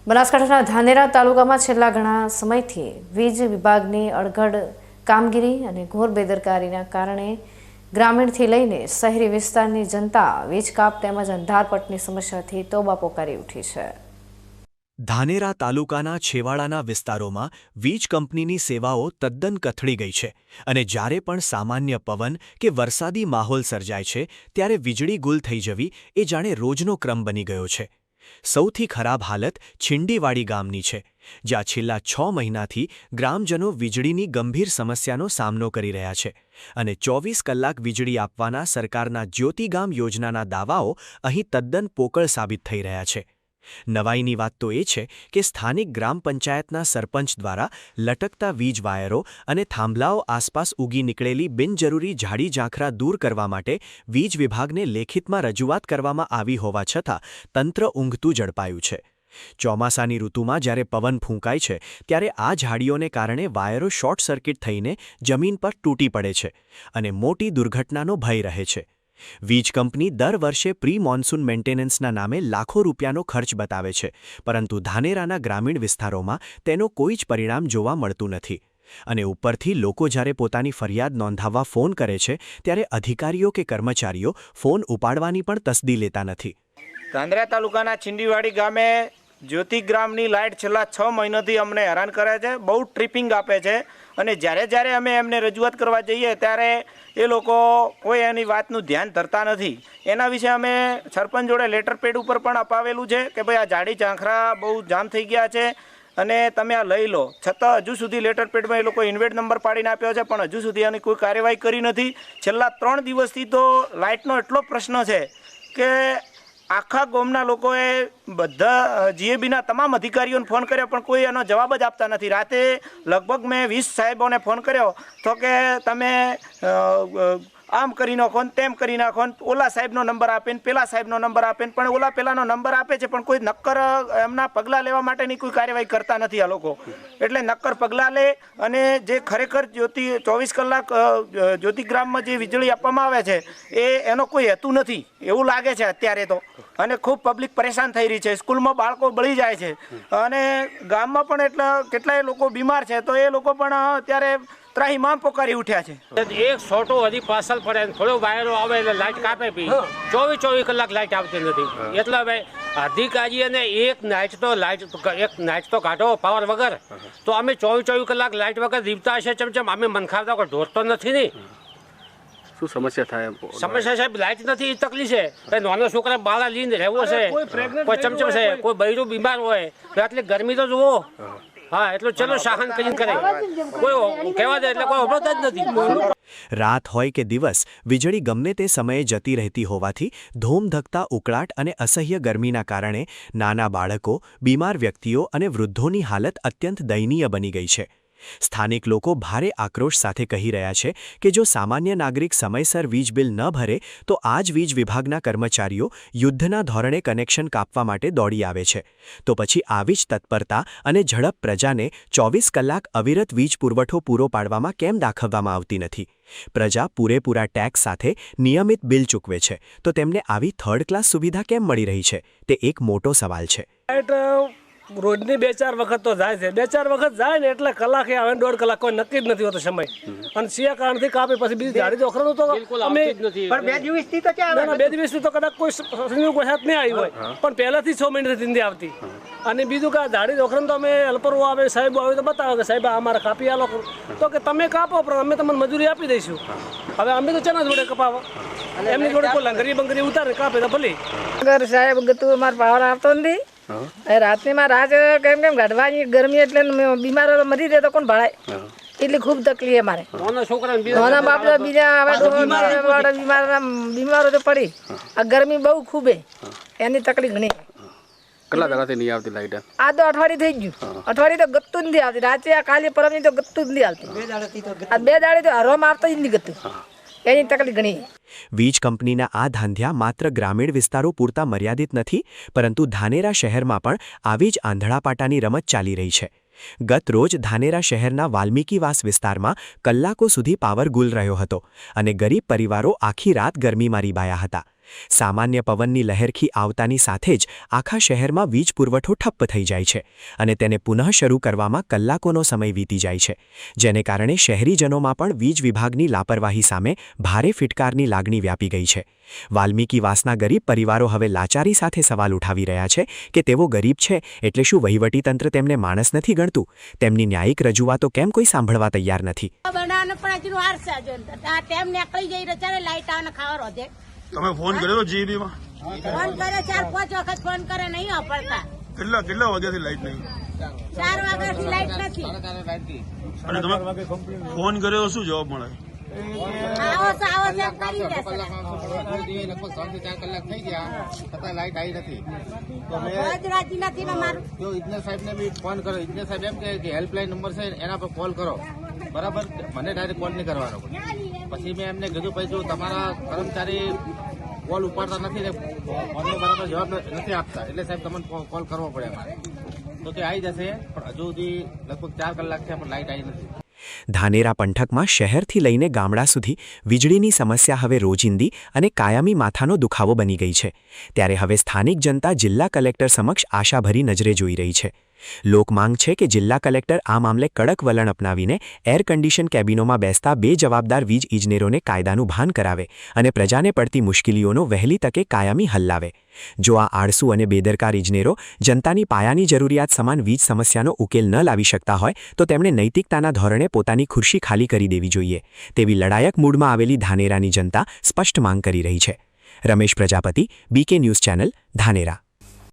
બનાસકાંઠાના ધાનેરા તાલુકામાં છેલ્લા ઘણા સમયથી વીજ વિભાગની અણઘડ કામગીરી અને ઘોર બેદરકારીના કારણે ગ્રામીણથી લઈને શહેરી વિસ્તારની જનતા વીજ કાપ તેમજ અંધારપટની સમસ્યાથી તોબા પોકારી ઉઠી છે। ધાનેરા તાલુકાના છેવાડાના વિસ્તારોમાં વીજ કંપનીની સેવાઓ તદ્દન કથળી ગઈ છે અને જ્યારે પણ સામાન્ય પવન કે વરસાદી માહોલ સર્જાય છે ત્યારે વીજળી ગુલ થઈ જવી એ જાણે રોજનો ક્રમ બની ગયો છે। સૌથી ખરાબ હાલત છીંડીવાડી ગામની છે, જ્યાં છેલ્લા 6 મહિનાથી ગ્રામજનો વીજળીની ગંભીર સમસ્યાનો સામનો કરી રહ્યા છે અને 24 કલાક વીજળી આપવાના સરકારના જ્યોતિગામ યોજનાના દાવાઓ અહીં તદ્દન પોકળ સાબિત થઈ રહ્યા છે। નવાઈની વાત તો એ છે કે સ્થાનિક ગ્રામ પંચાયતના સરપંચ દ્વારા લટકતા વીજ વાયરો અને થાંભલાઓ આસપાસ ઉગી નીકળેલી બિનજરૂરી ઝાડી ઝાંખરા દૂર કરવા માટે વીજ વિભાગને લેખિતમાં રજૂઆત કરવામાં આવી હોવા છતાં તંત્ર ઊંઘતું ઝડપાયું છે। ચોમાસાની ઋતુમાં જ્યારે પવન ફૂંકાય છે ત્યારે આ ઝાડીઓને કારણે વાયરો શોર્ટ સર્કિટ થઈને જમીન પર તૂટી પડે છે અને મોટી દુર્ઘટનાનો ભય રહે છે। વીજ કંપની દર વર્ષે પ્રી મોન્સૂન મેન્ટેનન્સના નામે લાખો રૂપિયાનો ખર્ચ બતાવે છે, પરંતુ ધાનેરાના ગ્રામીણ વિસ્તારોમાં તેનો કોઈ જ પરિણામ જોવા મળતું નથી અને ઉપરથી લોકો જ્યારે પોતાની ફરિયાદ નોંધાવવા ફોન કરે છે ત્યારે અધિકારીઓ કે કર્મચારીઓ ફોન ઉપાડવાની પણ તસદી લેતા નથી। ધાનેરા તાલુકાના છીંડીવાડી ગામે જ્યોતિગ્રામની લાઇટ છેલ્લા 6 મહિનાથી અમને હેરાન કરે છે, બહુ ટ્રિપિંગ આપે છે અને જ્યારે અમે એમને રજૂઆત કરવા જઈએ ત્યારે એ લોકો કોઈ એની વાતનું ધ્યાન ધરતા નથી। એના વિશે અમે સરપંચ જોડે લેટર પેડ ઉપર પણ અપાવેલું છે કે ભાઈ આ ઝાડી ઝાંખરા બહુ જામ થઈ ગયા છે અને તમે આ લઈ લો, છતાં હજુ સુધી લેટર પેડમાં એ લોકો ઇન્વેડ નંબર પાડીને આપ્યો છે પણ હજુ સુધી આની કોઈ કાર્યવાહી કરી નથી। છેલ્લા 3 દિવસથી તો લાઇટનો એટલો પ્રશ્ન છે કે આખા ગામના લોકોએ બધા જીએબીના તમામ અધિકારીઓને ફોન કર્યો પણ કોઈ એનો જવાબ જ આપતા નથી। રાતે લગભગ મેં 20 સાહેબોને ફોન કર્યો તો કે તમે આમ કરી નાખો ને તેમ કરી નાખો ને ઓલા સાહેબનો નંબર આપે ને પેલા સાહેબનો નંબર આપે ને પણ ઓલા પેલાનો નંબર આપે છે પણ કોઈ નક્કર એમના પગલાં લેવા માટેની કોઈ કાર્યવાહી કરતા નથી આ લોકો। એટલે નક્કર પગલાં લે અને જે ખરેખર 24 કલાક જ્યોતિગ્રામમાં જે વીજળી આપવામાં આવે છે એનો કોઈ હેતુ નથી એવું લાગે છે અત્યારે તો, અને ખૂબ પબ્લિક પરેશાન થઈ રહી છે। સ્કૂલમાં બાળકો બળી જાય છે અને ગામમાં પણ કેટલાય લોકો બીમાર છે તો એ લોકો પણ અત્યારે ત્રાહીમામ પોકારી ઉઠ્યા છે। એક છોટો હજી પાર્સલ પડે થોડો વાયરો આવે એટલે લાઇટ કાપે પી 24 કલાક લાઇટ આવતી નથી। એટલે હવે અધિકારીઓને એક નાઇટ તો કાઢો પાવર વગર તો અમે 24 કલાક લાઇટ વગર દીવતા હશે ચમચમ અમે મનખાવતા કોઈ ઢોર તો નથી ને। શું સમસ્યા થાય? સમસ્યા સાહેબ લાઇટ નથી એ તકલીફ છે, નાના છોકરા બાળા લઈને રહેવો છે, કોઈ ચમચમ છે, કોઈ બૈરું બીમાર હોય તો આટલી ગરમી તો જુઓ। હા એટલું ચલો સહન કરીને કરે, કોઈ કહેવા દે એટલે કોઈ અભરતા જ નથી। રાત હોય કે દિવસ વીજળી ગમે તે સમયે જતી રહેતી હોવાથી ધૂમધકતા ઉકળાટ અને અસહ્ય ગરમીના કારણે નાના બાળકો, બીમાર વ્યક્તિઓ અને વૃદ્ધોની હાલત અત્યંત દયનીય બની ગઈ છે। સ્થાનિક લોકો ભારે આક્રોશ સાથે કહી રહ્યા છે કે જો સામાન્ય નાગરિક સમયસર વીજ બિલ ન ભરે તો આ જ વીજ વિભાગના કર્મચારીઓ યુદ્ધના ધોરણે કનેક્શન કાપવા માટે દોડી આવે છે, તો પછી આવી જ તત્પરતા અને ઝડપ પ્રજાને 24 કલાક અવિરત વીજ પુરવઠો પૂરો પાડવામાં કેમ દાખવવામાં આવતી નથી? પ્રજા પૂરેપૂરા ટેક્સ સાથે નિયમિત બિલ ચૂકવે છે તો તેમને આવી થર્ડ ક્લાસ સુવિધા કેમ મળી રહી છે તે એક મોટો સવાલ છે। રોજની 2-4 વખત તો જાય છે, 2-4 વખત જાય ને એટલે કલાકે આવે 1.5 કલાક કોઈ નક્કી જ નથી હોતો સમય અને સિયા કારણથી કાપે પછી બીજી ઝાડી જોખરનો તો અમે પણ 2 દિવસથી તો ક્યાં આવે? 2 દિવસથી તો કદાચ કોઈ સંયોગ વસાત નહીં આવી હોય પણ પહેલાથી 6 મહિનાથી નથી આવતી। અને બીજું કે ઝાડી જોખરનો તો અમે હેલ્પરો આવે સાહેબો આવે તો બતાવે કે સાહેબ અમારે કાપી આલો તો કે તમે કાપો પણ અમે તમને મજૂરી આપી દઈશું। હવે અમે તો ચેના જોડે કપાવો, એમની જોડે કોઈ લંગરી બંગરી ઉતારે કાપે તો ભલે। અગર સાહેબ ગતું અમારે પાવર આવતો નથી, રાતની માં રાત કેમ ગાઢવાની ગરમી એટલે બીમારો મરી જાય તો કોણ ભળાય એટલી ખૂબ તકલીફ અમારે। નાના બાપડા બીજા બીમારો તો પડી આ ગરમી બહુ ખૂબ એની તકલીફ ઘણી। કેટલા દાડાથી નહીં આવતી લાઈટ? આ તો અઠવાડિયું થઈ ગયું, અઠવાડિયું તો ગતું નથી આવતી, રાતે આ કાલે પરમની તો ગતું નથી આવતી, આ 2 દાડે તો હરવામાં આવતા જ નથી ગતું, એની તકલીફ ઘણી। વીજ કંપનીના આ ધાંધ્યા માત્ર ગ્રામીણ વિસ્તારો પૂરતા મર્યાદિત નથી, પરંતુ ધાનેરા શહેરમાં પણ આવી જ આંધળાપાટાની રમત ચાલી રહી છે। ગત રોજ ધાનેરા શહેરના વાલ્મીકીવાસ વિસ્તારમાં કલાકો સુધી પાવર ગુલ રહ્યો હતો અને ગરીબ પરિવારો આખી રાત ગરમીમાં રીબાયા હતા। સામાન્ય પવનની લહેરખી આવતાની સાથે જ આખા શહેરમાં વીજ પુરવઠો ઠપ્પ થઈ જાય છે અને તેને પુનઃ શરૂ કરવામાં કલાકોનો સમય વીતી જાય છે, જેને કારણે શહેરીજનોમાં પણ વીજ વિભાગની લાપરવાહી સામે ભારે ફિટકારની લાગણી વ્યાપી ગઈ છે. વાલ્મીકીવાસના ગરીબ પરિવારો હવે લાચારી સાથે સવાલ ઉઠાવી રહ્યા છે કે તેઓ ગરીબ છે એટલે શું વહીવટીતંત્ર તેમને માણસ નથી ગણતું? તેમની ન્યાયિક રજૂઆતો કેમ કોઈ સાંભળવા તૈયાર નથી? તમે ફોન કર્યો જીબી માં? ફોન કરે 4-5 વખત ફોન કરે, નહીં અપડતા. કેટલા વાગ્યાથી લાઈટ નહીં? 4 વાગ્યાથી લાઈટ નથી. અને તમે ફોન કર્યો શું જવાબ મળે? આવો છે કરી દેશે. લગભગ 3 થી 4 કલાક થઈ ગયા છતાં લાઈટ આવી નથી. તો મેં રાજી નથી ને મારું જો ઇજનેર સાહેબને બી ફોન કર્યો. ઇજનેર સાહેબ એમ કે હેલ્પલાઇન નંબર છે એના પર કોલ કરો. બરાબર, મને ડાયરેક્ટ કોલ નહીં કરવાનો. પછી મેં એમને કીધું ભાઈ જો તમારા કર્મચારી કોલ ઉપાડતા નથી ને ફોનનો બરાબર જવાબ નથી આપતા એટલે સાહેબ તમને કોલ કરવો પડે અમારે. તો કે આવી જશે, પણ હજુ સુધી લગભગ 4 કલાક થયા પણ લાઈટ આવી નથી. ધાનેરા પંથકમાં શહેરથી લઈને ગામડા સુધી વીજળીની સમસ્યા હવે રોજિંદી અને કાયમી માથાનો દુખાવો બની ગઈ છે. ત્યારે હવે સ્થાનિક જનતા જિલ્લા કલેક્ટર સમક્ષ આશાભરી નજરે જોઈ રહી છે. લોકમાંગ છે કે જિલ્લા કલેક્ટર આ મામલે કડક વલણ અપનાવીને એર કન્ડિશન કેબિનોમાં બેસતા 2 જવાબદાર વીજ ઇજનેરોને કાયદાનું ભાન કરાવે અને પ્રજાને પડતી મુશ્કેલીઓનો વહેલી તકે કાયમી હલ લાવે. જો આ આળસુ અને બેદરકાર ઇજનેરો જનતાની પાયાની જરૂરિયાત સમાન વીજ સમસ્યાનો ઉકેલ ન લાવી શકતા હોય તો તેમણે નૈતિકતાના ધોરણે પોતાની ખુરશી ખાલી કરી દેવી જોઈએ તેવી લડાયક મૂડમાં આવેલી ધાનેરાની જનતા સ્પષ્ટ માંગ કરી રહી છે. Ramesh Prajapati, BK news channel, Dhanera.